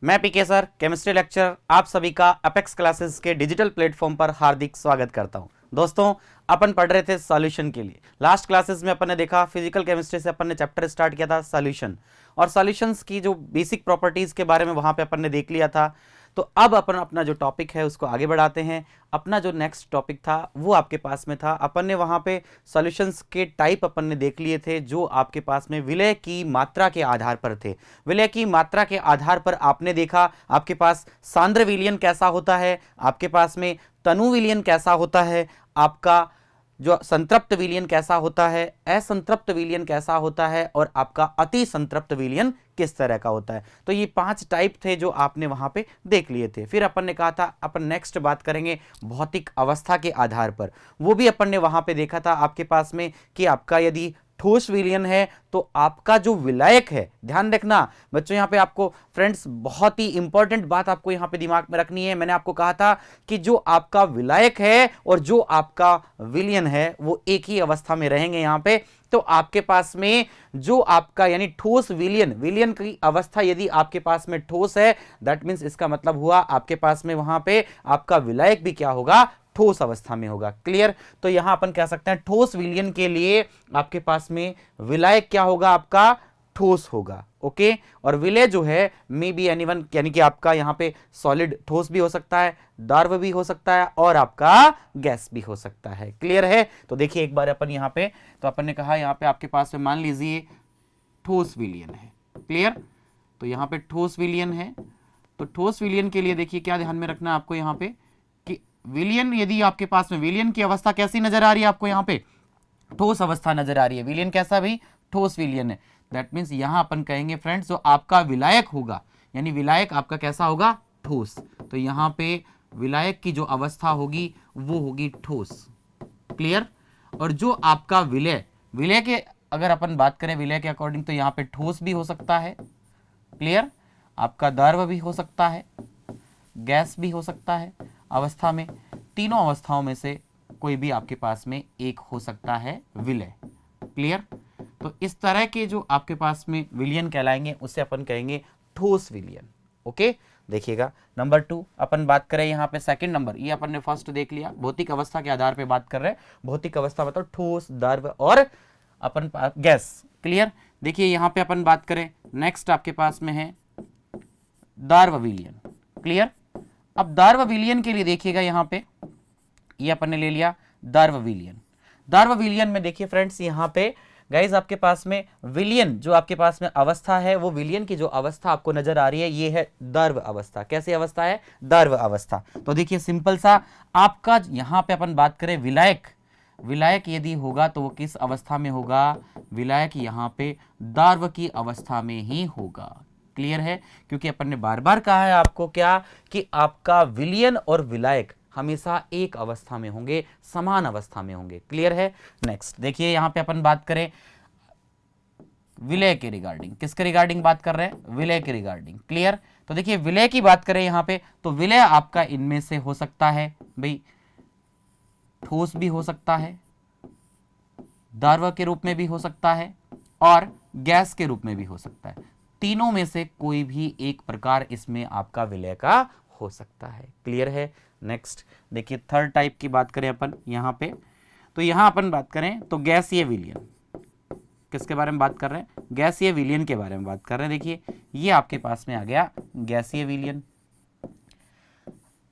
मैं पीके sir, chemistry lecture आप सभी का अपेक्स क्लासेस के डिजिटल प्लेटफॉर्म पर हार्दिक स्वागत करता हूं। दोस्तों, अपन पढ़ रहे थे सॉल्यूशन के लिए। लास्ट क्लासेस में अपन ने देखा फिजिकल केमिस्ट्री से अपन ने चैप्टर स्टार्ट किया था सॉल्यूशन, और सॉल्यूशंस की जो बेसिक प्रॉपर्टीज के बारे में वहां पे अपन ने देख लिया था। तो अब अपन अपना जो टॉपिक है उसको आगे बढ़ाते हैं। अपना जो नेक्स्ट टॉपिक था वो आपके पास में था। अपन ने वहां पे सॉल्यूशंस के टाइप अपन ने देख लिए थे जो आपके पास में विलय की मात्रा के आधार पर थे। विलय की मात्रा के आधार पर आपने देखा आपके पास सांद्र विलयन कैसा होता है, आपके पास में तनु विलयन कैसा होता है, आपका जो संतृप्त विलयन कैसा होता है, असंतृप्त विलयन कैसा होता है, और आपका अति संतृप्त विलयन किस तरह का होता है। तो ये 5 टाइप थे जो आपने वहां पे देख लिए थे। फिर अपन ने कहा था अपन नेक्स्ट बात करेंगे भौतिक अवस्था के आधार पर। वो भी अपन ने वहां पे देखा था आपके पास में कि आपका यदि ठोस विलयन है तो आपका जो विलायक है, ध्यान रखना बच्चों, यहां पे आपको फ्रेंड्स बहुत ही इंपॉर्टेंट बात आपको यहां पे दिमाग में रखनी है। मैंने आपको कहा था कि जो आपका विलायक है और जो आपका विलयन है वो एक ही अवस्था में रहेंगे यहां पे। तो आपके पास में जो आपका यानी ठोस विलयन, विलयन की अवस्था यदि आपके पास में ठोस है, दैट मींस इसका मतलब हुआ आपके पास में वहां पे आपका विलायक भी क्या होगा, ठोस अवस्था में होगा। क्लियर? तो यहां अपन कह सकते हैं ठोस विलयन के लिए आपके पास में विलायक क्या होगा, आपका ठोस होगा। ओके, और विलय जो है मे बी एनीवन, यानी कि आपका यहां पे सॉलिड ठोस भी हो सकता है, द्रव भी हो सकता है, और आपका गैस भी हो सकता है। क्लियर है? तो देखिए एक बार अपन यहां पे, तो अपन ने कहा यहां पे आपके पास में मान लीजिए ठोस विलयन है। क्लियर? तो यहां पे ठोस विलयन है। तो ठोस विलयन के लिए देखिए क्या ध्यान में रखना है आपको यहां पे कि विलयन यदि आपके पास में, विलयन की अवस्था कैसी नजर आ रही है आपको यहां पे, ठोस अवस्था नजर आ रही है। विलयन कैसा भाई, ठोस विलयन है। दैट मींस यहां अपन कहेंगे फ्रेंड्स जो आपका विलायक होगा, यानी विलायक आपका कैसा होगा, ठोस। तो यहां पे विलायक की जो अवस्था होगी वो होगी ठोस। क्लियर? और जो आपका विलय, विलय के अगर अपन बात करें विलय के अकॉर्डिंग, तो यहां पे ठोस भी हो सकता है। क्लियर? आपका द्रव भी हो सकता है, गैस भी हो सकता है अवस्था में। तीनों अवस्थाओं में से कोई भी आपके पास में एक हो सकता है विलय। क्लियर? तो इस तरह के जो आपके पास में विलयन कहलाएंगे उसे अपन कहेंगे ठोस विलयन। ओके, देखिएगा नंबर 2 अपन बात करें यहां पे सेकंड नंबर, ये अपन ने फर्स्ट देख लिया, भौतिक अवस्था के आधार पे बात कर रहे हैं। भौतिक अवस्था मतलब ठोस, द्रव और अपन गैस। क्लियर? देखिए यहां पे अपन बात करें नेक्स्ट आपके पास में है द्रव विलयन। क्लियर? अब द्रव विलयन के लिए देखिएगा यहां पे ये अपन ने ले लिया द्रव विलयन। द्रव विलयन में देखिए फ्रेंड्स यहां पे गाइज आपके पास में विलयन जो आपके पास में अवस्था है, वो विलयन की जो अवस्था आपको नजर आ रही है ये है द्रव अवस्था। कैसी अवस्था है? द्रव अवस्था। तो देखिए सिंपल सा आपका यहां पे अपन बात करें विलायक, विलायक यदि होगा तो वो किस अवस्था में होगा, विलायक यहां पे द्रव की अवस्था में ही होगा। क्लियर है? क्योंकि अपन ने बार बार कहा है आपको क्या कि आपका विलयन और विलायक हमेशा एक अवस्था में होंगे, समान अवस्था में होंगे। क्लियर है? नेक्स्ट देखिए यहां पे अपन बात करें विलय के रिगार्डिंग, किसके रिगार्डिंग बात कर रहे हैं, विलय के रिगार्डिंग। क्लियर? तो देखिए विलय की बात करें यहां पे, तो विलय आपका इनमें से हो सकता है भाई ठोस भी हो सकता है, द्रव के रूप में भी हो सकता है, और गैस के रूप में भी हो सकता है। तीनों में से कोई भी एक प्रकार इसमें आपका विलय का हो सकता है। क्लियर है? नेक्स्ट देखिए थर्ड टाइप की बात करें अपन यहां पे, तो यहां अपन बात करें तो गैसीय विलयन। किसके बारे में बात कर रहे हैं? गैसीय विलयन के बारे में बात कर रहे हैं। देखिए ये आपके पास में आ गया गैसीय विलयन।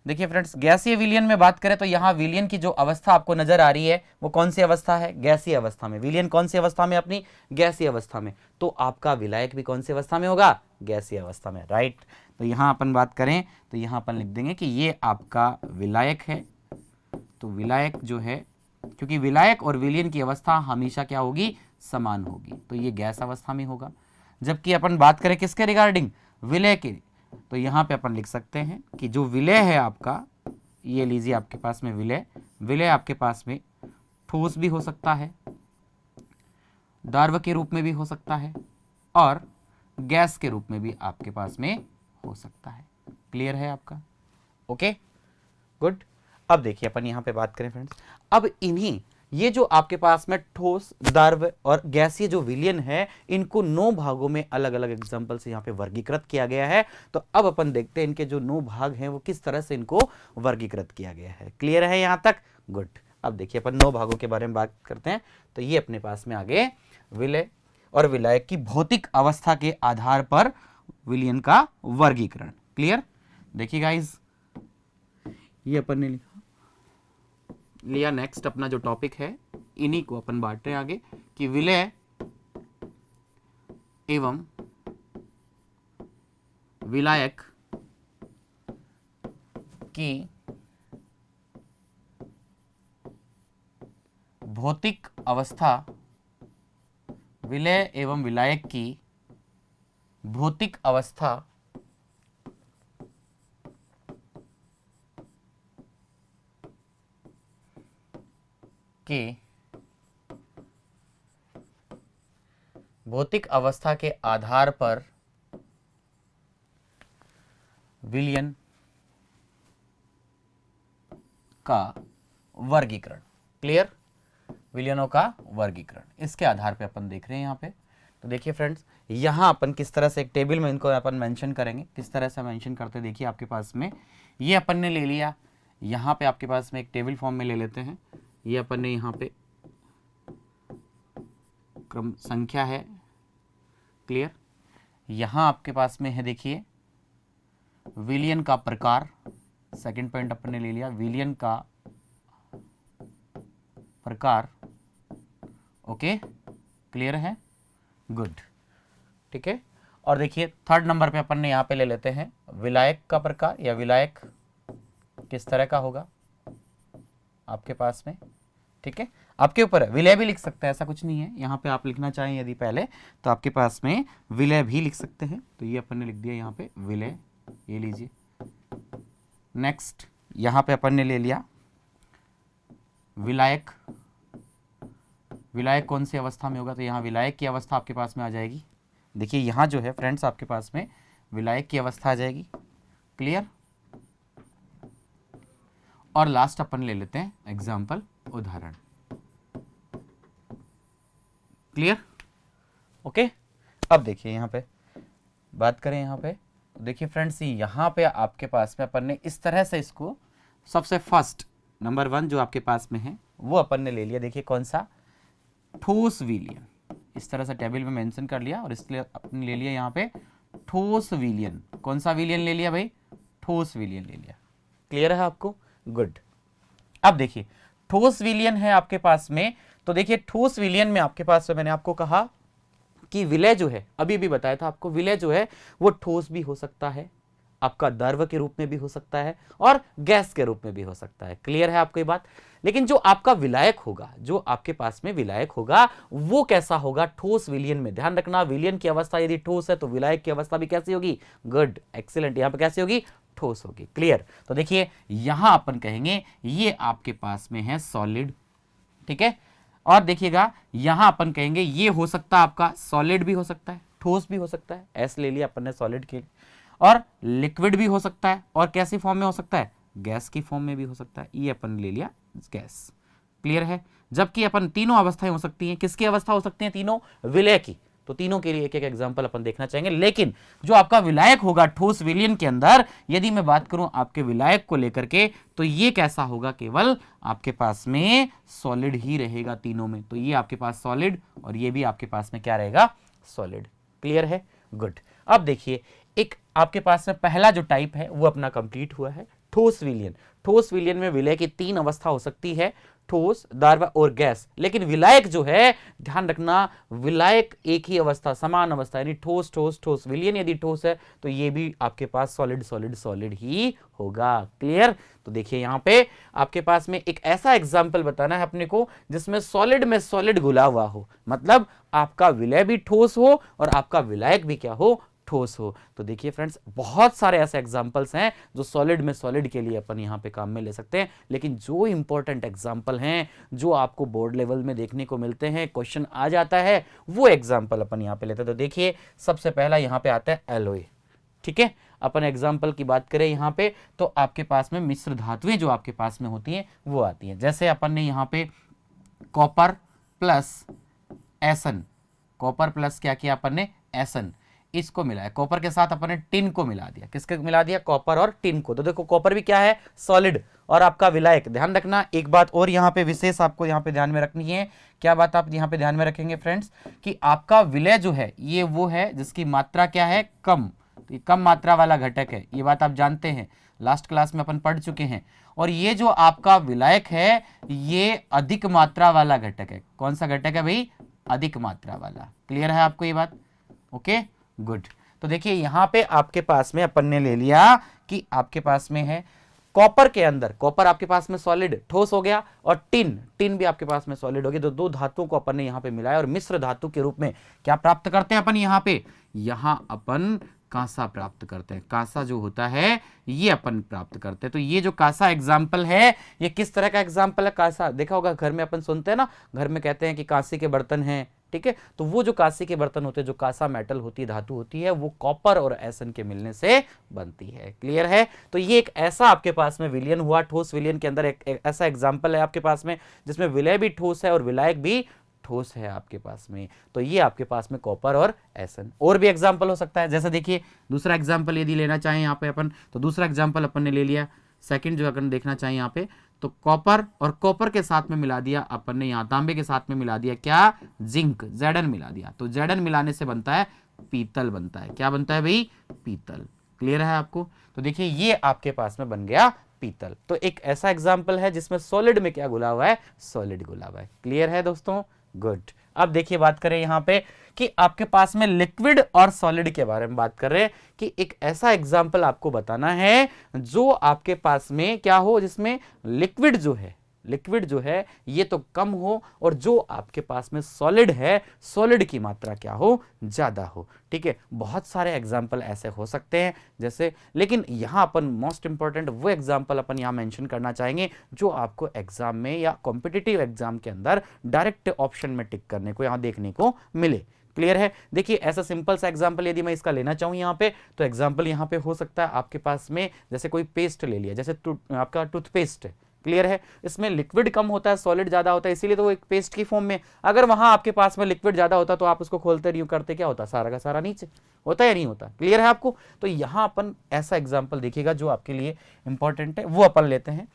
देखिए फ्रेंड्स गैसीय विलयन में बात करें तो यहां विलयन की जो अवस्था आपको नजर आ रही है वो कौन सी अवस्था है? गैसीय अवस्था में। विलयन कौन सी अवस्था में? अपनी गैसीय अवस्था में। तो आपका विलायक भी कौन सी अवस्था में होगा? गैसीय अवस्था में। राइट? तो यहां अपन बात करें तो यहां अपन लिख देंगे कि ये आपका विलायक है। तो विलायक जो है, क्योंकि विलायक और विलयन की अवस्था हमेशा क्या होगी? समान होगी, तो ये गैस अवस्था में होगा। जबकि अपन बात करें किसके रिगार्डिंग? विलय के, तो यहां पे अपन लिख सकते हैं कि जो विलय है आपका, ये लीजिए आपके पास में विलय, विलय आपके पास में ठोस भी हो सकता है, द्रव के रूप में भी हो सकता है, और गैस के रूप में भी आपके पास में हो सकता है। क्लियर है आपका? Okay, good. अब देखिए अपन यहां पे बात करें फ्रेंड्स, अब इन्हीं ये जो आपके पास में ठोस, द्रव और गैसीय जो विलयन है, इनको 9 भागों में अलग अलग एग्जाम्पल से यहाँ पे वर्गीकृत किया गया है। तो अब अपन देखते हैं इनके जो 9 भाग हैं वो किस तरह से इनको वर्गीकृत किया गया है। क्लियर है यहां तक? गुड। अब देखिए अपन 9 भागों के बारे में बात करते हैं। तो ये अपने पास में आगे विलय और विलायक की भौतिक अवस्था के आधार पर विलयन का वर्गीकरण। क्लियर? देखिए गाइस, ये अपन ने लिया नेक्स्ट अपना जो टॉपिक है, इन्हीं को अपन बांट रहे हैं आगे कि विलय एवं विलायक की भौतिक अवस्था, विलय एवं विलायक की भौतिक अवस्था के भौतिक अवस्था के आधार पर विलयन का वर्गीकरण। क्लियर? विलयनों का वर्गीकरण इसके आधार पे अपन देख रहे हैं यहाँ पे। तो देखिए फ्रेंड्स, यहाँ अपन किस तरह से एक टेबल में इनको अपन मेंशन करेंगे। किस तरह से मेंशन करते हैं, देखिए आपके पास में ये अपन ने ले लिया, यहाँ पे आपके पास में एक टेबल फॉर्म में ले लेते हैं। ये अपन ने यहाँ पे क्रम संख्या है। क्लियर? यहाँ आपके पास में है देखिए विलयन का प्रकार। सेकंड पॉइंट अपन ने ले लिया, विलयन का प्रकार। ओके, क्लियर है? गुड। ठीक है। और देखिए थर्ड नंबर पे अपन ने यहाँ पे ले लेते हैं विलायक का प्रकार, या विलायक किस तरह का होगा आपके पास में। ठीक है, आपके ऊपर है, विलय भी लिख सकते हैं, ऐसा कुछ नहीं है। यहाँ पे आप लिखना चाहें यदि पहले तो आपके पास में विलय भी लिख सकते हैं। तो ये अपन ने लिख दिया यहाँ पे विलय, ये लीजिए। नेक्स्ट यहाँ पे अपन ने ले लिया विलायक। विलायक कौन सी अवस्था में होगा, तो यहाँ विलायक की अवस्था आपके पास में आ जाएगी। देखिए यहाँ जो है फ्रेंड्स आपके पास में विलायक की अवस्था आ जाएगी। क्लियर? और लास्ट अपन ले लेते हैं एग्जाम्पल, उदाहरण। क्लियर? ओके। अब देखिए यहाँ पे बात करें, यहाँ पे देखिए फ्रेंड्स, यहाँ पे आपके पास में अपन ने इस तरह से इसको सबसे फर्स्ट नंबर 1 जो आपके पास में है वो अपन ने ले लिया। देखिए कौन सा, ठोस विलयन। इस तरह से टेबल में मेंशन कर लिया और इसलिए अपन ले लिया यहाँ पे ठोस विलयन। कौन सा विलयन ले लिया भाई? ठोस विलयन ले लिया। क्लियर है आपको? गुड। अब देखिए ठोस विलयन है आपके पास में। तो देखिए ठोस विलयन में आपके पास में मैंने आपको कहा कि विलय जो है, अभी भी बताया था आपको, विलय जो है वो ठोस भी हो सकता है, आपका द्रव के रूप में भी हो सकता है और गैस के रूप में भी हो सकता है। क्लियर है आपको ये बात? लेकिन जो आपका विलायक होगा, जो आपके पास में विलायक होगा वो कैसा होगा? ठोस विलयन में। ध्यान रखना, विलयन की अवस्था यदि ठोस है तो विलायक की अवस्था भी कैसी होगी? Good, excellent. यहां पर कैसी होगी? ठोस होगी। क्लियर? तो देखिए यहां अपन कहेंगे ये आपके पास में है सॉलिड। ठीक है, और देखिएगा यहां अपन कहेंगे ये हो सकता है आपका सॉलिड भी हो सकता है, ठोस भी हो सकता है। एस ले लिया अपन ने सॉलिड के लिए, और लिक्विड भी हो सकता है, और कैसी फॉर्म में हो सकता है? गैस की फॉर्म में भी हो सकता है। ये अपन ले लिया गैस। क्लियर है? जबकि अपन तीनों अवस्थाएं हो सकती हैं। किसकी अवस्था हो सकती हैं? तीनों, विलय की। तो तीनों के लिए एक एक एग्जांपल अपन देखना चाहेंगे। लेकिन जो आपका विलायक होगा ठोस विलयन के अंदर, यदि मैं बात करूं आपके विलायक को लेकर के, तो ये कैसा होगा? केवल आपके पास में सॉलिड ही रहेगा तीनों में। तो ये आपके पास सॉलिड और ये भी आपके पास में क्या रहेगा? सॉलिड। क्लियर है? गुड। अब देखिए एक आपके पास में पहला जो टाइप है वो अपना कंप्लीट हुआ है, ठोस विलयन। ठोस विलयन में विलय की 3 अवस्था हो सकती है, ठोस, द्रव और गैस। लेकिन विलायक जो है, ध्यान रखना, विलायक एक ही अवस्था, समान अवस्था, यानी ठोस ठोस ठोस। विलयन यदि ठोस है तो ये भी आपके पास सॉलिड सॉलिड सॉलिड ही होगा। क्लियर? तो देखिए यहाँ पे आपके पास में एक ऐसा एग्जाम्पल बताना है अपने को जिसमें सॉलिड में सॉलिड घुला हुआ हो, मतलब आपका विलय भी ठोस हो और आपका विलायक भी क्या हो? ठोस हो। तो देखिए फ्रेंड्स बहुत सारे ऐसे एग्जांपल्स हैं जो सॉलिड में सॉलिड के लिए अपन यहाँ पे काम में ले सकते हैं। लेकिन जो इंपॉर्टेंट एग्जांपल हैं, जो आपको बोर्ड लेवल में देखने को मिलते हैं, क्वेश्चन आ जाता है, वो एग्जांपल अपन यहाँ पे लेते हैं। तो देखिए सबसे पहला यहाँ पे आता है एलॉय। ठीक है, अपन एग्जाम्पल की बात करें यहाँ पे तो आपके पास में मिश्र धातुएं जो आपके पास में होती हैं वो आती हैं। जैसे अपन ने यहाँ पे कॉपर प्लस एसन, कॉपर प्लस क्या किया अपन ने, एसन, इसको मिलाया। कॉपर के साथ अपन ने टिन को मिला दिया। किसके मिला दिया, कॉपर और टिन को। तो देखो कॉपर भी क्या है, सॉलिड, और आपका विलायक। ध्यान रखना एक बात और यहाँ पे विशेष आपको यहाँ पे ध्यान में रखनी है। क्या बात आप यहाँ पे ध्यान में रखेंगे फ्रेंड्स, कि आपका विलय जो है ये वो है जिसकी मात्रा क्या है, कम। तो ये कम मात्रा वाला घटक है, ये बात आप जानते हैं, लास्ट क्लास में अपन पढ़ चुके हैं। और ये जो आपका विलायक है ये अधिक मात्रा वाला घटक है। कौन सा घटक है भाई, अधिक मात्रा वाला। क्लियर है आपको ये बात, ओके गुड। तो देखिए यहां पे आपके पास में अपन ने ले लिया कि आपके पास में है कॉपर के अंदर, कॉपर आपके पास में सॉलिड ठोस हो गया, और टिन, टिन भी आपके पास में सॉलिड हो गया। तो दो धातुओं को अपन ने यहां पे मिलाया और मिश्र धातु के रूप में क्या प्राप्त करते हैं अपन यहां पे, यहां अपन कांसा प्राप्त करते हैं। कांसा जो होता है ये अपन प्राप्त करते हैं। तो ये जो कांसा एग्जाम्पल है ये किस तरह का एग्जाम्पल है, कांसा देखा होगा घर में अपन सुनते हैं ना, घर में कहते हैं कि कांसे के बर्तन हैं, ठीक है। तो वो जो कांसे के बर्तन होते हैं, जो कांसा मेटल होती है, धातु होती है, वो कॉपर और एसन के मिलने से बनती है। क्लियर है। तो ये एक ऐसा आपके पास में विलयन हुआ, ठोस विलयन के अंदर एक ऐसा एग्जाम्पल है आपके पास में जिसमें विलय भी ठोस है और विलायक भी ठोस है आपके पास में। तो ये आपके पास में कॉपर और एसन। और भी एग्जाम्पल हो सकता है, जैसे देखिए दूसरा एग्जाम्पल यदि लेना चाहें यहाँ पे अपन, तो दूसरा एग्जाम्पल अपन ने ले लिया। सेकंड जो अगर देखना चाहें यहाँ पे, तो कॉपर और कॉपर के साथ में मिला दिया अपन ने, यहाँ तांबे के साथ में मिला दिया क्या, जिंक, Zn मिला दिया। तो Zn मिलाने से बनता है पीतल बनता है। क्या बनता है भाई, पीतल। क्लियर है आपको। तो देखिए ये आपके पास में बन गया पीतल। तो एक ऐसा एग्जाम्पल है जिसमें सॉलिड में क्या घुला हुआ है, सॉलिड घुला हुआ है। क्लियर है दोस्तों, गुड। अब देखिए बात करें यहां पे कि आपके पास में लिक्विड और सॉलिड के बारे में बात कर रहे हैं, कि एक ऐसा एग्जाम्पल आपको बताना है जो आपके पास में क्या हो, जिसमें लिक्विड जो है, लिक्विड जो है ये तो कम हो, और जो आपके पास में सॉलिड है, सॉलिड की मात्रा क्या हो, ज्यादा हो। ठीक है, बहुत सारे एग्जाम्पल ऐसे हो सकते हैं जैसे, लेकिन यहां अपन मोस्ट इंपॉर्टेंट वो एग्जाम्पल अपन यहां मेंशन करना चाहेंगे जो आपको एग्जाम में या कॉम्पिटिटिव एग्जाम के अंदर डायरेक्ट ऑप्शन में टिक करने को यहां देखने को मिले। क्लियर है। देखिए ऐसा सिंपल सा एग्जांपल यदि मैं इसका लेना चाहूं यहां पे, तो एग्जांपल यहां पे हो सकता है आपके पास में, जैसे कोई पेस्ट ले लिया, जैसे आपका टूथपेस्ट है। क्लियर है, इसमें लिक्विड कम होता है, सॉलिड ज्यादा होता है, इसीलिए तो वो एक पेस्ट की फॉर्म में। अगर वहां आपके पास में लिक्विड ज्यादा होता तो आप उसको खोलते नहीं करते, क्या होता, सारा का सारा नीचे होता या नहीं होता। क्लियर है आपको। तो यहां अपन ऐसा एग्जाम्पल देखिएगा जो आपके लिए इंपॉर्टेंट है, वो अपन लेते हैं।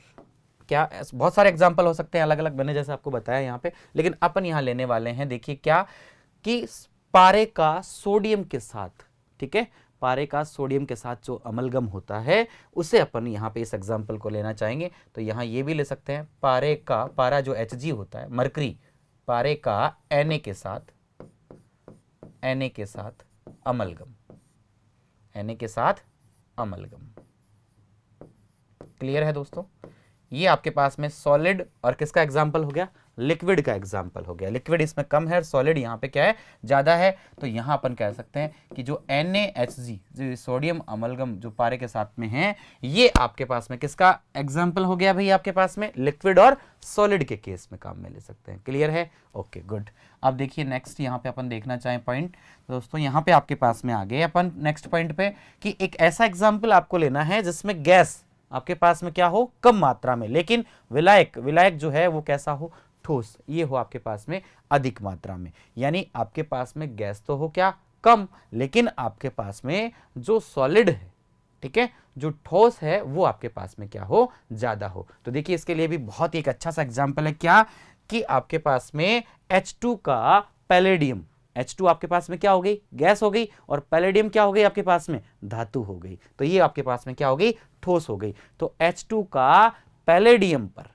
क्या बहुत सारे एग्जाम्पल हो सकते हैं अलग अलग, मैंने जैसे आपको बताया यहाँ पे, लेकिन अपन यहाँ लेने वाले हैं देखिए क्या, कि पारे का सोडियम के साथ, ठीक है, पारे का सोडियम के साथ जो अमलगम होता है उसे अपन यहाँ पे इस एग्जाम्पल को लेना चाहेंगे। तो यहाँ ये भी ले सकते हैं, पारे का, पारा जो Hg होता है, मरकरी, पारे का Na के साथ, Na के साथ अमलगम, Na के साथ अमलगम। क्लियर है दोस्तों। ये आपके पास में सॉलिड और किसका एग्जाम्पल हो गया, लिक्विड का एग्जाम्पल हो गया। लिक्विड इसमें कम है, सॉलिड यहाँ पे क्या है, ज्यादा है। तो यहाँ अपन कह सकते हैं कि जो NaHg, जो सोडियम अमलगम जो पारे के साथ में है, ये आपके पास में किसका एग्जाम्पल हो गया भाई, आपके पास में लिक्विड और सॉलिड के केस में काम में ले सकते हैं। क्लियर है, ओके गुड। अब देखिए नेक्स्ट यहाँ पे अपन देखना चाहें पॉइंट, दोस्तों यहाँ पे आपके पास में आ गए अपन नेक्स्ट पॉइंट पे, कि एक ऐसा एग्जाम्पल आपको लेना है जिसमें गैस आपके पास में क्या हो, कम मात्रा में, लेकिन विलायक, विलायक जो है वो कैसा हो, ठोस, ये हो आपके पास में अधिक मात्रा में। यानी आपके पास में गैस तो हो क्या, कम, लेकिन आपके पास में जो सॉलिड है, ठीक है, जो ठोस है, वो आपके पास में क्या हो, ज्यादा हो। तो देखिए इसके लिए भी बहुत ही एक अच्छा सा एग्जाम्पल है क्या, कि आपके पास में H2 का पैलेडियम, H2 आपके पास में क्या हो गई, गैस हो गई, और पैलेडियम क्या हो गई आपके पास में, धातु हो गई। तो ये आपके पास में क्या हो गई, ठोस हो गई। तो H2 का पैलेडियम पर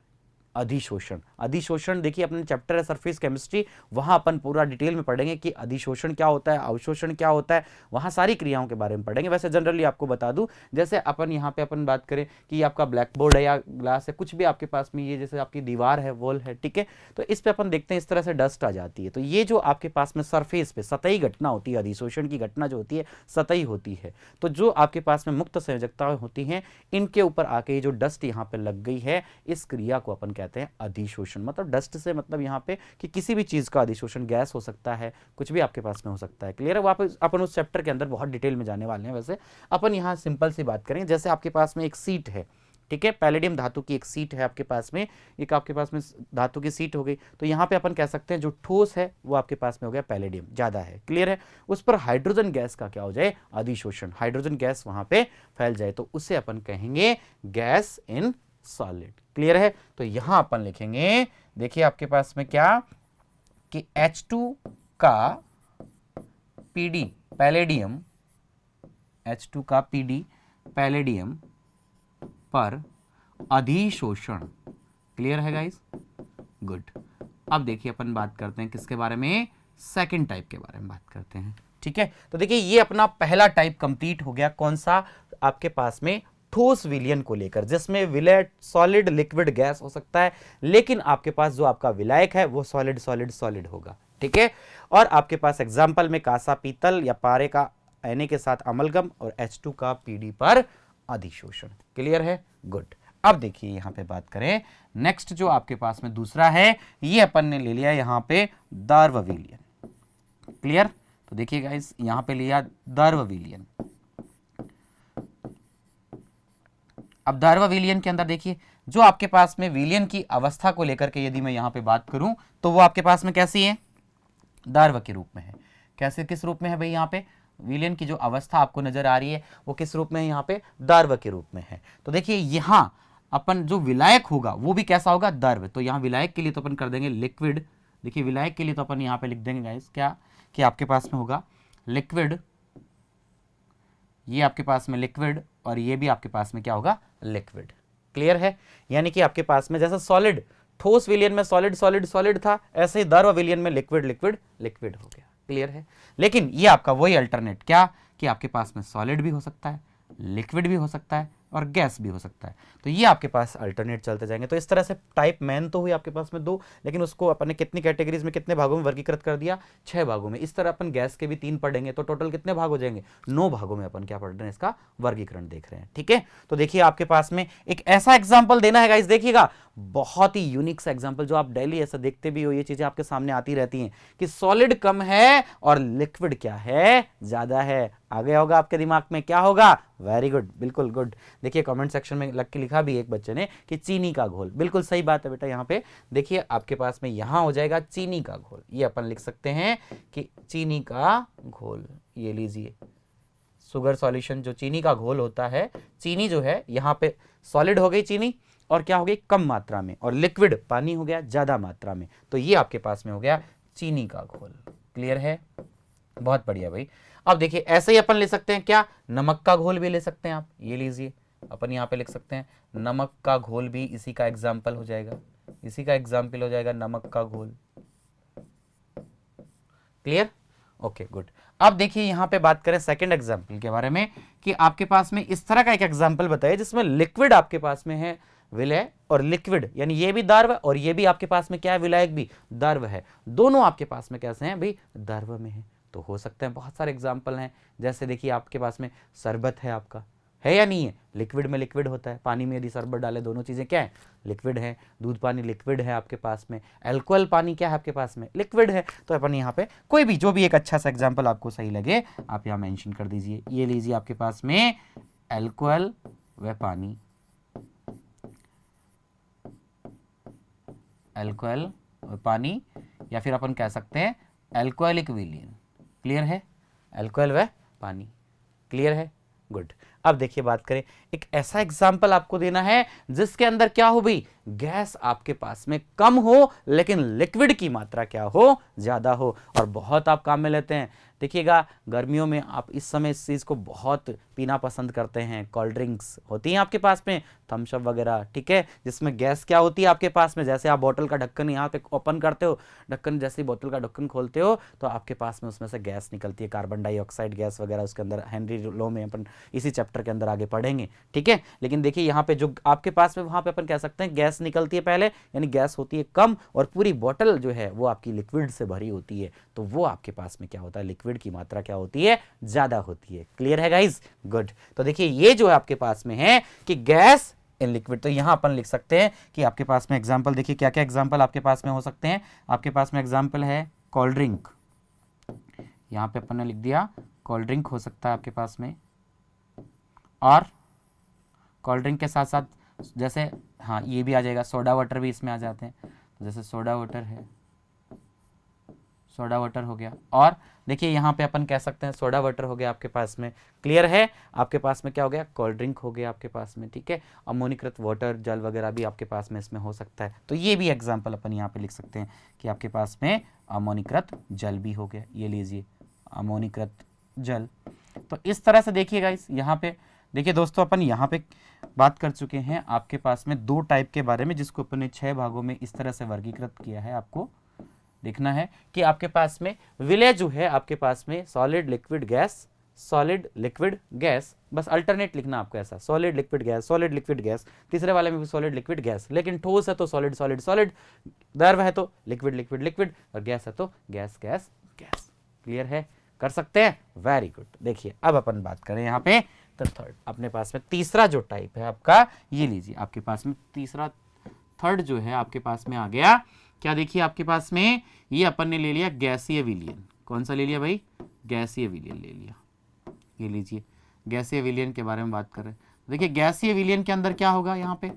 अधिशोषण, अधिशोषण देखिए अपने चैप्टर है सरफेस केमिस्ट्री, वहां अपन पूरा डिटेल में पढ़ेंगे कि अधिशोषण क्या होता है, अवशोषण क्या होता है, वहां सारी क्रियाओं के बारे में पढ़ेंगे। वैसे जनरली आपको बता दूं, जैसे अपन यहाँ पे अपन बात करें कि आपका ब्लैक बोर्ड है या ग्लास है, कुछ भी आपके पास में, ये जैसे आपकी दीवार है, वॉल है, ठीक है, तो इस पे अपन देखते हैं इस तरह से डस्ट आ जाती है। तो ये जो आपके पास में सरफेस पे सतही घटना होती है, अधिशोषण की घटना जो होती है सतही होती है। तो जो आपके पास में मुक्त संयोजकता होती है, इनके ऊपर आके जो डस्ट यहाँ पे लग गई है, इस क्रिया को अपन कहते हैं अधिशोषण। मतलब डस्ट से मतलब यहाँ पे कि किसी भी चीज का अधिशोषण, गैस हो सकता है, कुछ भी आपके पास में हो सकता है। क्लियर है। वापस अपन उस चैप्टर के अंदर बहुत डिटेल में जाने वाले हैं। वैसे अपन यहाँ सिंपल सी बात करें, जैसे आपके पास में एक सीट है, ठीक है। पैलेडियम धातु की एक सीट है आपके पास में, एक आपके पास में धातु की सीट हो गई, तो यहाँ पे अपन कह सकते हैं जो ठोस है वो आपके पास में हो गया पैलेडियम, ज्यादा है, क्लियर है। उस पर हाइड्रोजन गैस का क्या हो जाए, अधिशोषण, हाइड्रोजन गैस वहां पे फैल जाए तो उसे अपन कहेंगे गैस इन सॉलिड, क्लियर है। तो यहां अपन लिखेंगे, देखिए आपके पास में क्या कि H2 का पीडी पैलेडियम, H2 का पीडी पैलेडियम पर अधिशोषण, क्लियर है गाइस, गुड। अब देखिए अपन बात करते हैं किसके बारे में, सेकंड टाइप के बारे में बात करते हैं, ठीक है। तो देखिए ये अपना पहला टाइप कंप्लीट हो गया, कौन सा, आपके पास में ठोस विलयन को लेकर, जिसमें विलय सॉलिड लिक्विड गैस हो सकता है, लेकिन आपके पास जो आपका विलायक है वो सॉलिड सॉलिड सॉलिड होगा, ठीक है। और आपके पास एग्जाम्पल में कांसा पीतल या पारे का Na के साथ अमलगम और H2 का पीडी पर अधिशोषण, क्लियर है, गुड। अब देखिए यहां पे बात करें नेक्स्ट जो आपके पास में दूसरा है, ये अपन ने ले लिया यहां पे दार्व विलयन, क्लियर। तो देखिए गाइस यहां पे लिया दार्व विलयन। अब दार्व विलयन के अंदर देखिए जो आपके पास में विलयन की अवस्था को लेकर के यदि मैं यहां पे बात करूं तो वो आपके पास में कैसी है, दार्व के रूप में है। कैसे, किस रूप में है भाई, यहाँ पे विलयन की जो अवस्था आपको नजर आ रही है वो किस रूप में है, यहाँ पे दार्व के रूप में है। तो देखिए यहां अपन जो विलायक होगा वो भी कैसा होगा, दार्व। तो यहाँ विलायक के लिए तो अपन कर देंगे लिक्विड, देखिए विलायक के लिए तो अपन यहाँ पे लिख देंगे गाइस क्या, कि आपके पास में होगा लिक्विड, ये आपके पास में लिक्विड और ये भी आपके पास में क्या होगा, लिक्विड, क्लियर है। यानी कि आपके पास में जैसा सॉलिड ठोस विलयन में सॉलिड सॉलिड सॉलिड था, ऐसे ही दार्व विलयन में लिक्विड लिक्विड लिक्विड हो गया, क्लियर है। लेकिन ये आपका वही अल्टरनेट क्या, कि आपके पास में सॉलिड भी हो सकता है, लिक्विड भी हो सकता है और गैस भी हो सकता है। तो ये आपके पास अल्टरनेट चलते जाएंगे। तो इस तरह से टाइप मैन तो हुई आपके पास में 2, लेकिन उसको अपन ने कितनी कैटेगरीज में, कितने भागों में वर्गीकृत कर दिया, 6 भागों में। इस तरह अपन गैस के भी 3 पढ़ेंगे तो टोटल कितने भाग हो जाएंगे, 9 भागों में अपन क्या पढ़ रहे हैं, इसका वर्गीकरण देख रहे हैं, ठीक है। तो देखिए आपके पास में एक ऐसा एग्जाम्पल देना है गाइस, देखिएगा बहुत ही यूनिक सा एग्जाम्पल जो आप डेली ऐसा देखते भी हो, ये चीजें आपके सामने आती रहती हैं कि सॉलिड कम है और लिक्विड क्या है, ज्यादा है। आ गया होगा आपके दिमाग में, क्या होगा, वेरी गुड, बिल्कुल गुड। देखिए कमेंट सेक्शन में लग के लिखा भी एक बच्चे ने कि चीनी का घोल, बिल्कुल सही बात है बेटा। यहाँ पे देखिए आपके पास में यहां हो जाएगा चीनी का घोल, ये अपन लिख सकते हैं कि चीनी का घोल, ये लीजिए सुगर सॉल्यूशन, जो चीनी का घोल होता है, चीनी जो है यहाँ पे सॉलिड हो गई चीनी और क्या हो गई, कम मात्रा में, और लिक्विड पानी हो गया ज्यादा मात्रा में, तो ये आपके पास में हो गया चीनी का घोल, क्लियर है, बहुत बढ़िया भाई। अब देखिए ऐसे ही अपन ले सकते हैं क्या, नमक का घोल भी ले सकते हैं आप, ये लीजिए अपन यहाँ पे लिख सकते हैं नमक का घोल भी इसी का एग्जाम्पल हो जाएगा, इसी का एग्जाम्पल हो जाएगा नमक का घोल, क्लियर, ओके गुड। अब देखिए यहां पे बात करें सेकंड एग्जाम्पल के बारे में कि आपके पास में इस तरह का एक एग्जाम्पल बताइए जिसमें लिक्विड आपके पास में है विलय और लिक्विड, यानी ये भी दार्व और ये भी आपके पास में क्या है, विलायक भी दार्व है, दोनों आपके पास में कैसे हैं भाई, दार्व में है। तो हो सकते हैं बहुत सारे एग्जाम्पल हैं, जैसे देखिए आपके पास में शरबत है आपका, है या नहीं है, लिक्विड में लिक्विड होता है, पानी में यदि शरबत डाले दोनों चीजें क्या है, लिक्विड है। दूध पानी लिक्विड है आपके पास में, एल्कोहल पानी क्या है आपके पास में, लिक्विड है। तो अपन यहाँ पे कोई भी जो भी एक अच्छा सा एग्जाम्पल आपको सही लगे आप यहाँ मेंशन कर दीजिए। ये लीजिए आपके पास में एल्कोहल व पानी, एल्कोहल व पानी, या फिर अपन कह सकते हैं एल्कोहलिक विलयन, क्लियर है, एल्कोहल व पानी, क्लियर है, गुड। अब देखिए बात करें, एक ऐसा एग्जाम्पल आपको देना है जिसके अंदर क्या हो भाई, गैस आपके पास में कम हो लेकिन लिक्विड की मात्रा क्या हो, ज्यादा हो, और बहुत आप काम में लेते हैं। देखिएगा गर्मियों में आप इस समय इस चीज को बहुत पीना पसंद करते हैं, कोल्ड ड्रिंक्स होती हैं आपके पास में, थम्स अप वगैरह, ठीक है, जिसमें गैस क्या होती है आपके पास में, जैसे आप बोतल का ढक्कन यहाँ पे ओपन करते हो, ढक्कन जैसे ही बोतल का ढक्कन खोलते हो तो आपके पास में उसमें से गैस निकलती है, कार्बन डाइऑक्साइड गैस वगैरह, उसके अंदर हेनरी लो में अपन इसी चैप्टर के अंदर आगे पढ़ेंगे, ठीक है। लेकिन देखिए यहाँ पे जो आपके पास में वहां पे अपन कह सकते हैं गैस निकलती है पहले, यानी गैस होती है कम और पूरी बोतल जो है वो आपकी लिक्विड से भरी होती है, तो वो आपके पास में क्या होता है, लिक्विड की मात्रा क्या होती है, ज्यादा होती है, क्लियर है गाइज, गुड। तो देखिए ये जो है आपके पास में है कि गैस इन लिक्विड, तो यहां अपन लिख सकते हैं कि आपके पास में एग्जांपल देखिए क्या क्या एग्जांपल आपके पास में हो सकते हैं। आपके पास में एग्जांपल है कोल्ड ड्रिंक, यहां पे अपन ने लिख दिया कोल्ड ड्रिंक हो सकता है आपके पास में, और कोल्ड ड्रिंक के साथ साथ जैसे हाँ ये भी आ जाएगा, सोडा वाटर भी इसमें आ जाते हैं। तो जैसे सोडा वाटर है, सोडा वाटर हो गया। और देखिए यहाँ पे अपन कह सकते हैं सोडा वाटर हो गया आपके पास में, क्लियर है। आपके पास में क्या हो गया, कोल्ड ड्रिंक हो गया आपके पास में, ठीक है। अमोनीकृत वाटर, जल वगैरह भी आपके पास में इसमें हो सकता है। तो ये भी एग्जाम्पल अपन यहाँ पे लिख सकते हैं कि आपके पास में अमोनीकृत जल भी हो गया। ये लीजिए अमोनीकृत जल। तो इस तरह से देखिए गाइस, यहाँ पे देखिए दोस्तों, अपन यहाँ पे बात कर चुके हैं आपके पास में 2 टाइप के बारे में, जिसको अपन ने 6 भागों में इस तरह से वर्गीकृत किया है। आपको देखना है कि आपके पास में विलय जो है आपके पास में solid liquid gas, solid liquid gas, बस अल्टरनेट लिखना आपको ऐसा, solid liquid gas, solid liquid gas. तीसरे वाले में भी सॉलिड लिक्विड गैस, लेकिन ठोस है तो सॉलिड सॉलिड सॉलिड, द्रव है तो लिक्विड लिक्विड लिक्विड, और गैस है तो गैस गैस गैस। क्लियर है, कर सकते हैं, वेरी गुड। देखिए अब अपन बात करें यहाँ पे तो थर्ड अपने पास में तीसरा जो टाइप है आपका, ये लीजिए आपके पास में तीसरा थर्ड जो है आपके पास में आ गया। क्या देखिए आपके पास में ये अपन ने ले लिया गैसीय विलयन। कौन सा ले लिया भाई, गैसीय विलयन ले लिया। ये लीजिए गैसीय विलयन के बारे में बात कर रहे हैं। देखिए गैसीय विलयन के अंदर क्या होगा यहाँ पे,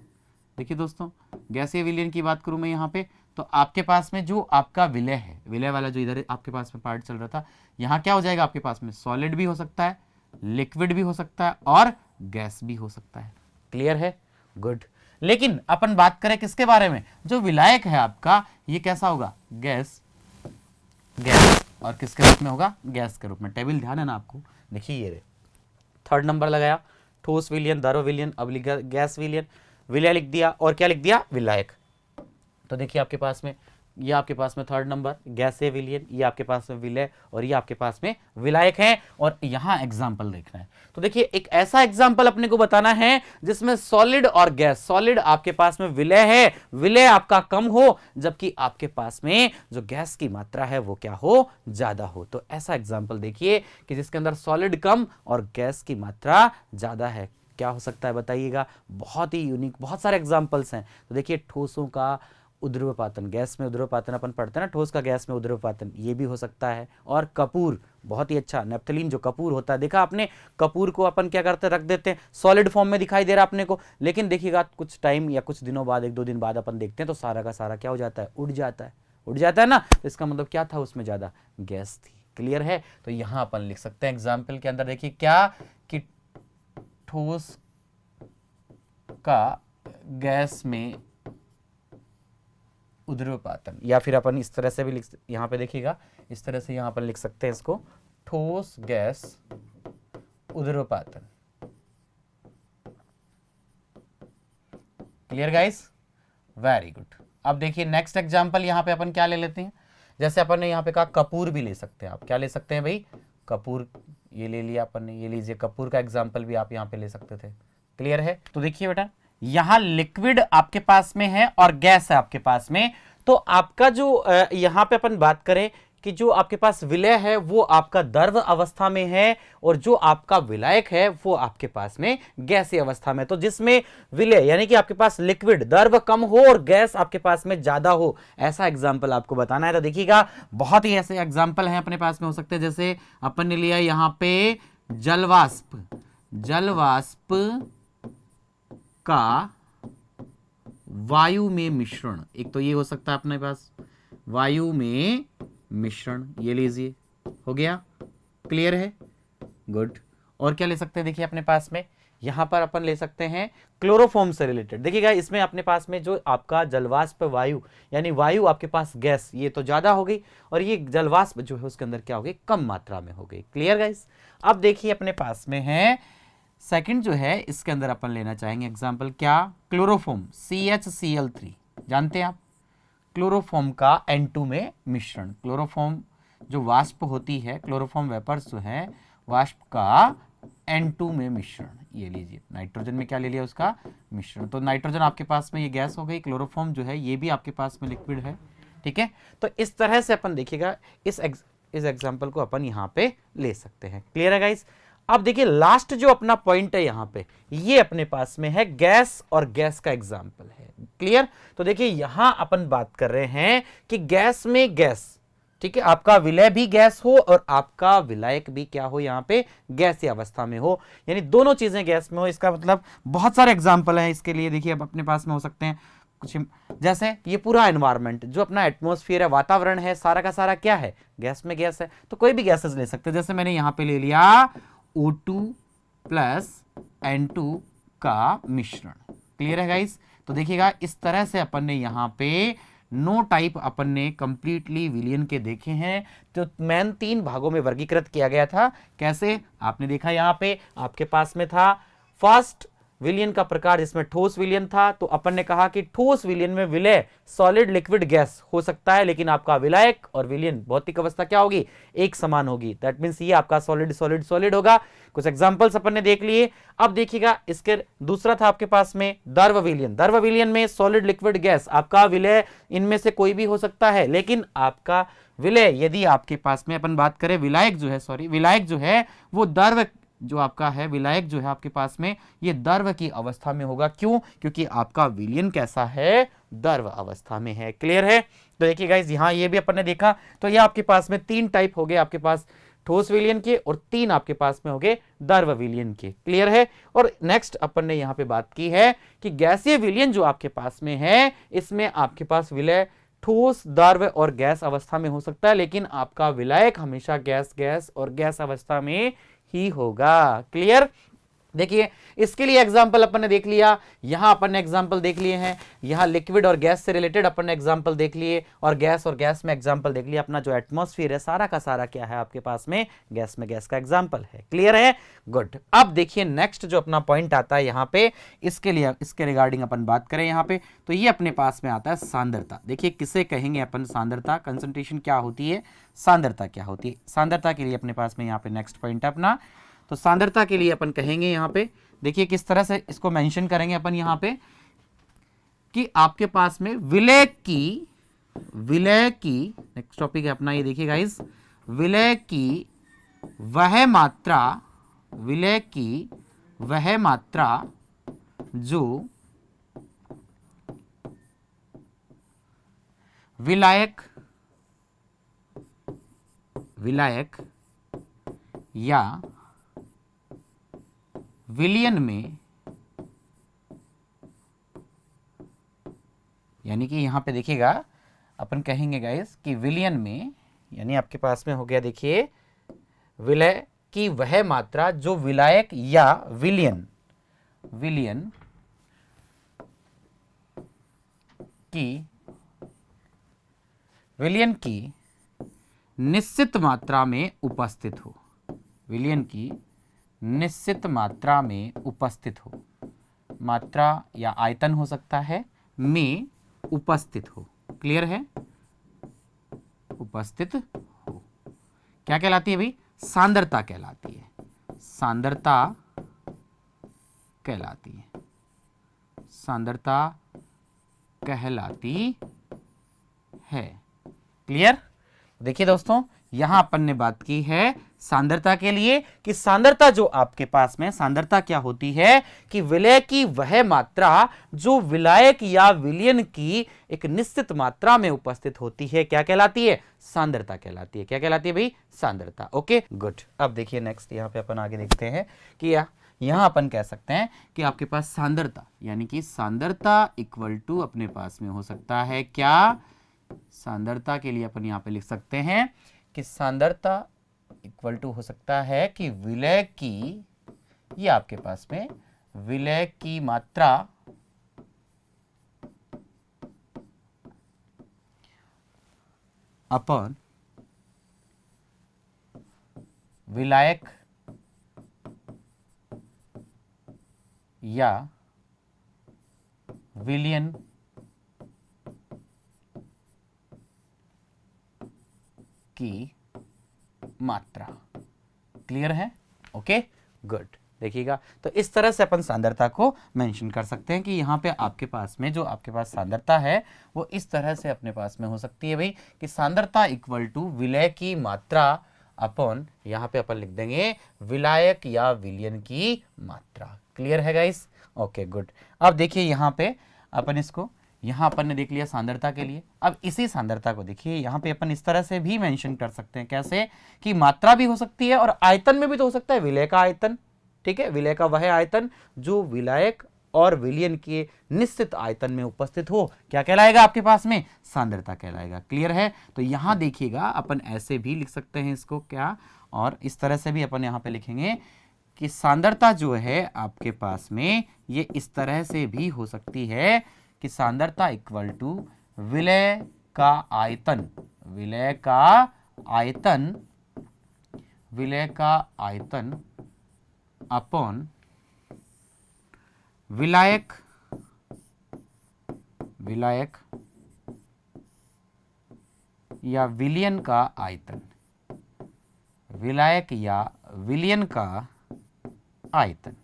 देखिए दोस्तों गैसीय विलयन की बात करूं मैं यहाँ पे, तो आपके पास में जो आपका विलय है, विलय वाला जो इधर आपके पास में पार्ट चल रहा था, यहाँ क्या हो जाएगा आपके पास में, सॉलिड भी हो सकता है, लिक्विड भी हो सकता है और गैस भी हो सकता है। क्लियर है, गुड। लेकिन अपन बात करें किसके बारे में, जो विलायक है आपका, ये कैसा होगा, गैस, गैस, और किसके रूप में होगा, गैस के रूप में। टेबल ध्यान है ना आपको, देखिए ये थर्ड नंबर लगाया, ठोस विलयन, द्रव विलयन, अब गैस विलयन, विलय लिख दिया और क्या लिख दिया, विलायक। तो देखिए आपके पास में ये आपके पास में थर्ड नंबर गैसीय विलयन, ये आपके पास में विलय, और ये आपके पास में विलायक है। और यहां एग्जाम्पल देखना है, तो देखिए एक ऐसा एग्जाम्पल अपने को बताना है जिसमें सॉलिड और गैस, सॉलिड आपके पास में विलय है, विलय आपका कम हो, जबकि आपके पास में जो गैस की मात्रा है वो क्या हो, ज्यादा हो। तो ऐसा एग्जाम्पल देखिए कि जिसके अंदर सॉलिड कम और गैस की मात्रा ज्यादा है। क्या हो सकता है बताइएगा, बहुत ही यूनिक, बहुत सारे एग्जाम्पल्स हैं। तो देखिए ठोसों का उद्रवपातन, गैस में उद्रवपातन अपन पढ़ते हैं ना, ठोस का गैस में उद्रवपातन, ये भी हो सकता है। और कपूर, बहुत ही अच्छा, नेफ्थलीन जो कपूर होता है, देखा आपने, कपूर को अपन क्या करते हैं, रख देते हैं, सॉलिड फॉर्म में दिखाई दे रहा अपने को, लेकिन देखिएगा कुछ टाइम या कुछ दिनों बाद, 1-2 दिन बाद अपन देखते हैं तो सारा का सारा क्या हो जाता है, उड़ जाता है, उड़ जाता है ना। तो इसका मतलब क्या था, उसमें ज्यादा गैस थी। क्लियर है, तो यहां अपन लिख सकते हैं एग्जाम्पल के अंदर, देखिए क्या कि ठोस का गैस में उद्रवपातन, या फिर अपन इस तरह से भी लिख, यहां पे देखिएगा इस तरह से यहां पर लिख सकते हैं इसको, ठोस गैस उद्रवपातन। Clear guys, very good. अब देखिए नेक्स्ट एग्जांपल यहां पे अपन क्या ले लेते हैं, जैसे अपन ने यहां पे कहा कपूर भी ले सकते हैं आप, क्या ले सकते हैं भाई, कपूर, ये ले लिया अपन ने, ये लीजिए कपूर का एग्जाम्पल भी आप यहां पे ले सकते थे। क्लियर है, तो देखिए बेटा यहां लिक्विड आपके पास में है और गैस है आपके पास में, तो आपका जो यहां पे अपन बात करें कि जो आपके पास विलय है वो आपका द्रव अवस्था में है, और जो आपका विलायक है वो आपके पास में गैसीय अवस्था में। तो जिसमें विलय यानी कि आपके पास लिक्विड द्रव कम हो और गैस आपके पास में ज्यादा हो, ऐसा एग्जाम्पल आपको बताना है। तो देखिएगा बहुत ही ऐसे एग्जाम्पल हैं अपने पास में हो सकते हैं, जैसे अपन ने लिया यहां पे जलवाष्प, जलवाष्प का वायु में मिश्रण, एक तो ये हो सकता है अपने पास वायु में मिश्रण, ये लीजिए हो गया। क्लियर है, गुड। और क्या ले सकते हैं, देखिए अपने पास में यहां पर अपन ले सकते हैं क्लोरोफॉर्म से रिलेटेड। देखिएगा इसमें अपने पास में जो आपका जलवाष्प वायु यानी वायु आपके पास गैस, ये तो ज्यादा हो गई, और ये जलवाष्प जो है उसके अंदर क्या हो गई, कम मात्रा में हो गई। क्लियर गाइस, अब देखिए अपने पास में है सेकंड जो है, इसके अंदर अपन लेना चाहेंगे एग्जाम्पल, क्या, क्लोरोफॉर्म CHCl3, जानते हैं आप, क्लोरोफॉर्म का N2 में मिश्रण, क्लोरोफॉर्म जो वाष्प होती है, क्लोरोफॉर्म वेपर्स जो है वाष्प का N2 में मिश्रण, ये लीजिए नाइट्रोजन में क्या ले लिया, उसका मिश्रण। तो नाइट्रोजन आपके पास में ये गैस हो गई, क्लोरोफॉर्म जो है ये भी आपके पास में लिक्विड है। ठीक है, तो इस तरह से अपन देखिएगा इस एग्जाम्पल को अपन यहाँ पे ले सकते हैं। क्लियर है गाइस, अब देखिए लास्ट जो अपना पॉइंट है यहां पे, ये अपने पास में है गैस और गैस का एग्जाम्पल है। क्लियर, तो देखिए यहां अपन बात कर रहे हैं कि गैस में गैस, ठीक है, आपका विलय भी गैस हो और आपका विलायक भी क्या हो, यहाँ पे गैसीय अवस्था में हो, यानी दोनों चीजें गैस में हो। इसका मतलब बहुत सारे एग्जाम्पल हैं इसके लिए। देखिए अब अपने पास में हो सकते हैं कुछ, जैसे ये पूरा एनवायरनमेंट जो अपना एटमॉस्फेयर है, वातावरण है, सारा का सारा क्या है, गैस में गैस है। तो कोई भी गैसेस ले सकते हैं, जैसे मैंने यहाँ पे ले लिया O2 प्लस N2 का मिश्रण। क्लियर है गाइस? तो देखिएगा इस तरह से अपन ने यहाँ पे नो टाइप अपन ने कंप्लीटली विलियन के देखे हैं। तो मेन 3 भागों में वर्गीकृत किया गया था। कैसे? आपने देखा यहाँ पे आपके पास में था फर्स्ट विलियन का प्रकार जिसमें ठोस विलियन था। तो अपन ने कहा कि ठोस विलियन में विलय सॉलिड लिक्विड गैस हो सकता है, लेकिन आपका विलायक और विलियन भौतिक अवस्था क्या होगी, एक समान होगी। दैट मींस ये आपका सॉलिड सॉलिड सॉलिड होगा। कुछ एग्जांपल्स अपन ने देख लिए। अब देखिएगा इसके दूसरा था आपके पास में द्रव विलियन। द्रव विलियन में सॉलिड लिक्विड गैस, आपका विलय इनमें से कोई भी हो सकता है, लेकिन आपका विलय यदि आपके पास में अपन बात करें विलायक जो है, सॉरी विलायक जो है वो द्रव जो आपका है, विलायक जो है आपके पास में ये द्रव की अवस्था में होगा। क्यों? क्योंकि आपका विलियन कैसा है, द्रव अवस्था में है। क्लियर है? तो देखिए गाइस यहाँ ये भी अपन ने देखा। तो ये आपके पास में 3 टाइप हो गए आपके पास ठोस विलियन के, और 3 आपके पास में हो गए द्रव विलियन के। क्लियर है? और नेक्स्ट अपन ने यहाँ पे बात की है कि गैसीय विलियन जो आपके पास में है, इसमें आपके पास विलय ठोस, द्रव और गैस अवस्था में हो सकता है, लेकिन आपका विलायक हमेशा गैस गैस और गैस अवस्था में ही होगा। क्लियर? देखिए इसके लिए एग्जाम्पल अपन ने देख लिया, यहां अपन ने एग्जाम्पल देख लिए हैं, यहां लिक्विड और गैस से रिलेटेड अपन ने एग्जाम्पल देख लिए, और गैस में एग्जाम्पल देख लिया। अपना जो एटमॉस्फेयर है सारा का सारा क्या है आपके पास में गैस का एग्जाम्पल है। क्लियर है? गुड। अब देखिए नेक्स्ट जो अपना पॉइंट आता है यहाँ पे, इसके लिए इसके रिगार्डिंग अपन बात करें यहाँ पे, तो ये अपने पास में आता है सांद्रता। देखिए किसे कहेंगे अपन सांद्रता, कंसंट्रेशन क्या होती है, सांद्रता क्या होती है। सांद्रता के लिए अपने पास में यहाँ पे नेक्स्ट पॉइंट है अपना, तो सांद्रता के लिए अपन कहेंगे यहाँ पे, देखिए किस तरह से इसको मेंशन करेंगे अपन यहाँ पे, कि आपके पास में विलय की नेक्स्ट टॉपिक है अपना ये, देखिए गाइस, विलय की वह मात्रा जो विलायक या विलियन में, यानी कि यहां पे देखिएगा अपन कहेंगे गाइस कि विलियन में, यानी आपके पास में हो गया देखिए विलय की वह मात्रा जो विलायक या विलियन की निश्चित मात्रा में उपस्थित हो, विलियन की निश्चित मात्रा में उपस्थित हो, मात्रा या आयतन हो सकता है, में उपस्थित हो। क्लियर है? उपस्थित हो क्या कहलाती है भाई, सांद्रता कहलाती है, सांद्रता कहलाती है, सांद्रता कहलाती है। क्लियर? देखिए दोस्तों यहां अपन ने बात की है सांद्रता के लिए, कि सांद्रता जो आपके पास में, सांद्रता क्या होती है कि विलय की वह मात्रा जो विलायक या विलियन की एक निश्चित मात्रा में उपस्थित होती है, क्या कहलाती है, सांद्रता कहलाती है। क्या कहलाती है भाई, सांद्रता। Okay good. अब देखिए नेक्स्ट यहां पे अपन आगे देखते हैं कि यहां अपन कह सकते हैं कि आपके पास सांद्रता, यानी कि सांद्रता इक्वल टू अपने पास में हो सकता है क्या, सांद्रता के लिए अपन यहां पे लिख सकते हैं कि सांद्रता इक्वल टू हो सकता है कि विलय की, ये आपके पास में विलय की मात्रा अपन विलायक या विलियन की मात्रा। क्लियर है? Okay good. देखिएगा तो इस तरह से अपन सांद्रता को मेंशन कर सकते हैं कि यहाँ पे आपके पास में जो आपके पास सांद्रता है वो इस तरह से अपने पास में हो सकती है भाई, कि सांद्रता इक्वल टू विलय की मात्रा अपन यहाँ पे अपन लिख देंगे विलायक या विलियन की मात्रा। क्लियर है गाइस? Okay good. अब देखिए यहाँ पे अपन इसको यहाँ अपन ने देख लिया सांद्रता के लिए। अब इसी सांद्रता को देखिए यहाँ पे अपन इस तरह से भी मेंशन कर सकते हैं, कैसे कि मात्रा भी हो सकती है और आयतन में भी तो हो सकता है, विलय का आयतन। ठीक है, विलय का वह आयतन जो विलायक और विलयन के निश्चित आयतन में उपस्थित हो, क्या कहलाएगा आपके पास में, सांद्रता कहलाएगा। क्लियर है। तो यहां देखिएगा अपन ऐसे भी लिख सकते हैं इसको, क्या, और इस तरह से भी अपन यहां पे लिखेंगे कि सांद्रता जो है आपके पास में ये इस तरह से भी हो सकती है कि सांद्रता इक्वल टू विलय का आयतन, विलय का आयतन, विलय का आयतन अपॉन विलायक, विलायक या विलयन का आयतन, विलायक या विलयन का आयतन।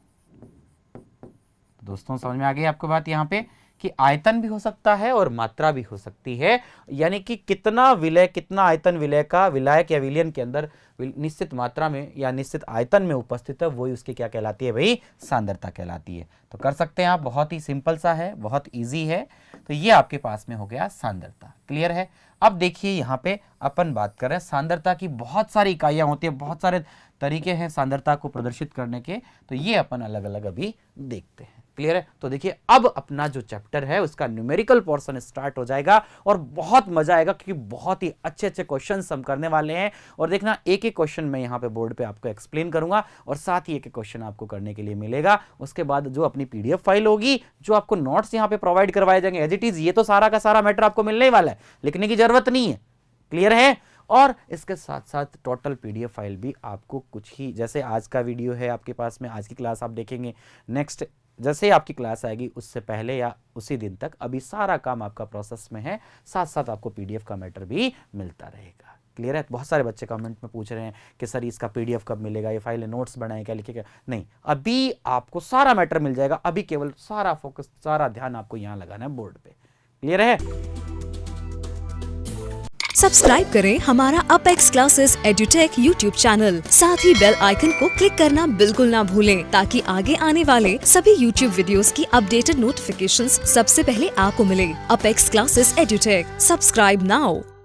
दोस्तों समझ में आ गई आपको बात यहाँ पे कि आयतन भी हो सकता है और मात्रा भी हो सकती है, यानी कि कितना विलय, कितना आयतन विलय का विलायक या विलयन के अंदर निश्चित मात्रा में या निश्चित आयतन में उपस्थित है, वही उसकी क्या कहलाती है भाई, सांद्रता कहलाती है। तो कर सकते हैं आप, बहुत ही सिंपल सा है, बहुत इजी है। तो ये आपके पास में हो गया सांद्रता। क्लियर है। अब देखिए यहाँ पे अपन बात कर रहे हैं सांद्रता की, बहुत सारी इकाइयां होती है, बहुत सारे तरीके हैं सांद्रता को प्रदर्शित करने के, तो ये अपन अलग अलग अभी देखते हैं। क्लियर है। तो देखिए अब अपना जो चैप्टर है उसका न्यूमेरिकल पोर्शन स्टार्ट हो जाएगा और बहुत मजा आएगा, क्योंकि बहुत ही अच्छे अच्छे क्वेश्चंस हम करने वाले हैं। और देखना एक एक क्वेश्चन मैं यहाँ पे बोर्ड पे आपको एक्सप्लेन करूंगा और साथ ही एक एक क्वेश्चन आपको करने के लिए मिलेगा। उसके बाद जो अपनी पीडीएफ फाइल होगी, जो आपको नोट्स यहाँ पे प्रोवाइड करवाए जाएंगे एज इट इज, ये तो सारा का सारा मैटर आपको मिलने वाला है, लिखने की जरूरत नहीं है। क्लियर है। और इसके साथ साथ टोटल पीडीएफ फाइल भी आपको कुछ ही, जैसे आज का वीडियो है आपके पास में, आज की क्लास आप देखेंगे, नेक्स्ट जैसे ही आपकी क्लास आएगी उससे पहले या उसी दिन तक अभी सारा काम आपका प्रोसेस में है, साथ साथ आपको पीडीएफ का मैटर भी मिलता रहेगा। क्लियर है। बहुत सारे बच्चे कमेंट में पूछ रहे हैं कि सर इसका पीडीएफ कब मिलेगा, ये फाइल नोट्स बनाए क्या, लिखे क्या, नहीं, अभी आपको सारा मैटर मिल जाएगा। अभी केवल सारा फोकस, सारा ध्यान आपको यहाँ लगाना है बोर्ड पे। क्लियर है। सब्सक्राइब करें हमारा apex classes edutech YouTube channel, साथ ही बेल आइकन को क्लिक करना बिल्कुल ना भूलें, ताकि आगे आने वाले सभी यूट्यूब वीडियोस की अपडेटेड नोटिफिकेशंस सबसे पहले आपको मिले। Apex classes edutech, subscribe now.